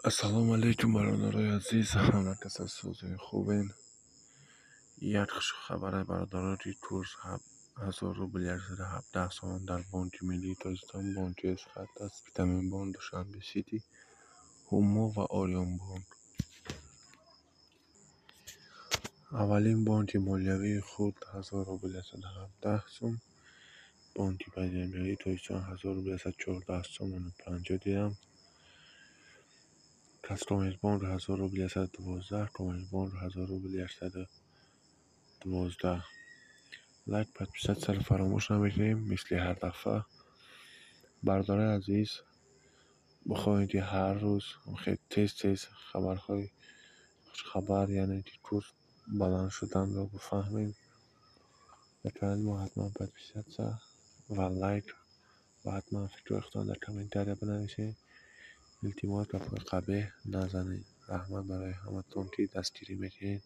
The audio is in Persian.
السلام علیکم برادرای عزیز، همه کس از سوزه خوبین. یک خبر برادرای تورس 1917 سوم در بانک ملی تاجیکستان بانک از خط است. ویتامین بانک دوشنبه سیتی هومو و آریون بانک اولین بانک مالیوی خود 1917 سوم، بانک ملی تاجیکستان 1914 سوم و 50 دیرم، کاستومز بانک 1912 کامرس بانک 1812. لایک подписать سر فراموش نمیکنیم. مثل هر دفعه برادرای عزیز بخواهید هر روز خیلی تیز خبر یعنی دیکور بلند شدن رو بفهمیم. به کانال ما حتما подписать سر و لایک و حتما فکر اختان در کامنتاریا بنویسید. التماس و قبه نزنید. رحمت برای همتون که دستگیری میکنید.